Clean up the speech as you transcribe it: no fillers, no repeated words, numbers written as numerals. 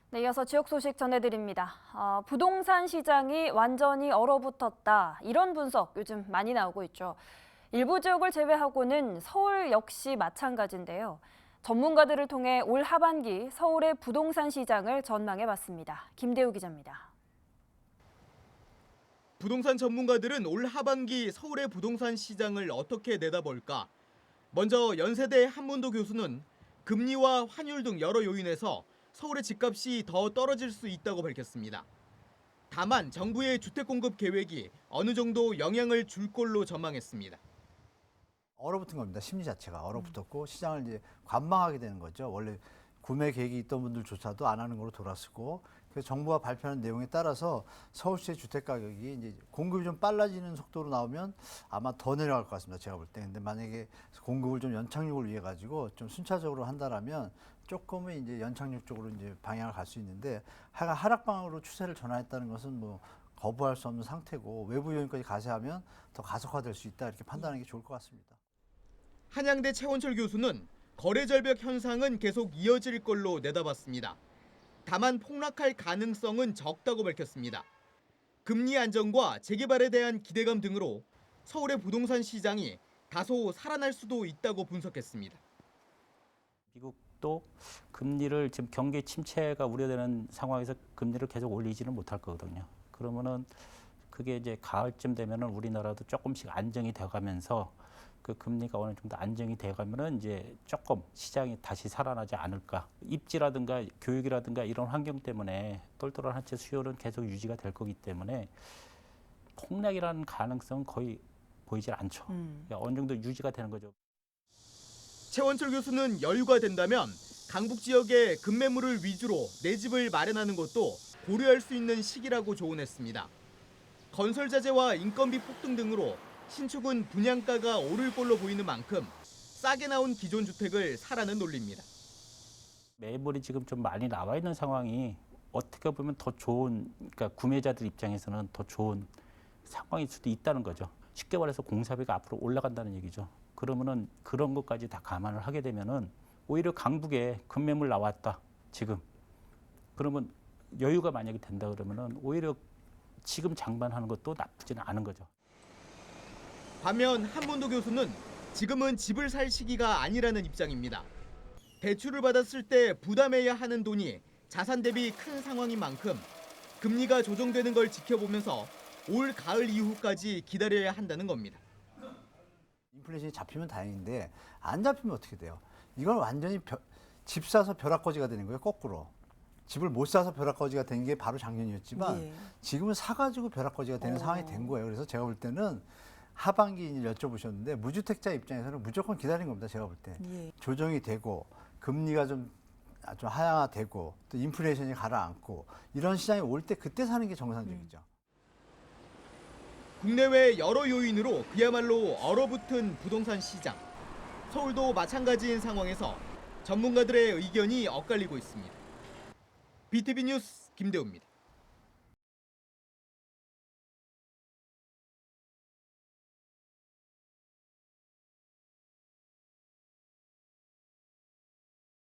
네, 이어서 지역 소식 전해드립니다. 부동산 시장이 완전히 얼어붙었다. 이런 분석 요즘 많이 나오고 있죠. 일부 지역을 제외하고는 서울 역시 마찬가지인데요. 전문가들을 통해 올 하반기 서울의 부동산 시장을 전망해봤습니다. 김대우 기자입니다. 부동산 전문가들은 올 하반기 서울의 부동산 시장을 어떻게 내다볼까? 먼저 연세대 한문도 교수는 금리와 환율 등 여러 요인에서 서울의 집값이 더 떨어질 수 있다고 밝혔습니다. 다만 정부의 주택 공급 계획이 어느 정도 영향을 줄 걸로 전망했습니다. 얼어붙은 겁니다. 심리 자체가 얼어붙었고 시장을 이제 관망하게 되는 거죠. 원래 구매 계획이 있던 분들조차도 안 하는 걸로 돌아서고, 그래서 정부가 발표하는 내용에 따라서 서울시의 주택 가격이 이제 공급이 좀 빨라지는 속도로 나오면 아마 더 내려갈 것 같습니다. 제가 볼 때. 근데 만약에 공급을 좀 연착륙을 위해 가지고 좀 순차적으로 한다라면 조금은 이제 연착륙 쪽으로 이제 방향을 갈 수 있는데, 하여간 하락 방향으로 추세를 전환했다는 것은 뭐 거부할 수 없는 상태고, 외부 요인까지 가세하면 더 가속화될 수 있다, 이렇게 판단하는 게 좋을 것 같습니다. 한양대 최원철 교수는 거래 절벽 현상은 계속 이어질 걸로 내다봤습니다. 다만 폭락할 가능성은 적다고 밝혔습니다. 금리 안정과 재개발에 대한 기대감 등으로 서울의 부동산 시장이 다소 살아날 수도 있다고 분석했습니다. 미국도 금리를 지금 경기 침체가 우려되는 상황에서 금리를 계속 올리지는 못할 거거든요. 그러면은 그게 이제 가을쯤 되면은 우리나라도 조금씩 안정이 되어가면서 그 금리가 어느 정도 안정이 되어가면은 이제 조금 시장이 다시 살아나지 않을까. 입지라든가 교육이라든가 이런 환경 때문에 똘똘한 한채 수요는 계속 유지가 될 거기 때문에 폭락이라는 가능성은 거의 보이질 않죠. 그러니까 어느 정도 유지가 되는 거죠. 최원철 교수는 여유가 된다면 강북 지역의 급매물을 위주로 내 집을 마련하는 것도 고려할 수 있는 시기라고 조언했습니다. 건설 자재와 인건비 폭등 등으로 신축은 분양가가 오를 걸로 보이는 만큼 싸게 나온 기존 주택을 사라는 논리입니다. 매물이 지금 좀 많이 나와 있는 상황이 어떻게 보면 더 좋은, 그러니까 구매자들 입장에서는 더 좋은 상황일 수도 있다는 거죠. 쉽게 말해서 공사비가 앞으로 올라간다는 얘기죠. 그러면은 그런 것까지 다 감안을 하게 되면은 오히려 강북에 급매물 나왔다 지금. 그러면 여유가 만약에 된다 그러면은 오히려 지금 장반하는 것도 나쁘지는 않은 거죠. 반면 한문도 교수는 지금은 집을 살 시기가 아니라는 입장입니다. 대출을 받았을 때 부담해야 하는 돈이 자산 대비 큰 상황인 만큼 금리가 조정되는 걸 지켜보면서 올 가을 이후까지 기다려야 한다는 겁니다. 인플레이션이 잡히면 다행인데 안 잡히면 어떻게 돼요? 이건 완전히 집 사서 벼락거지가 되는 거예요, 거꾸로. 집을 못 사서 벼락거지가 된 게 바로 작년이었지만 예. 지금은 사가지고 벼락거지가 되는 상황이 된 거예요. 그래서 제가 볼 때는 하반기 여쭤보셨는데 무주택자 입장에서는 무조건 기다리는 겁니다. 제가 볼 때. 예. 조정이 되고 금리가 좀 하향화되고 또 인플레이션이 가라앉고 이런 시장이 올 때 그때 사는 게 정상적이죠. 국내외 여러 요인으로 그야말로 얼어붙은 부동산 시장. 서울도 마찬가지인 상황에서 전문가들의 의견이 엇갈리고 있습니다. BTV 뉴스 김대우입니다.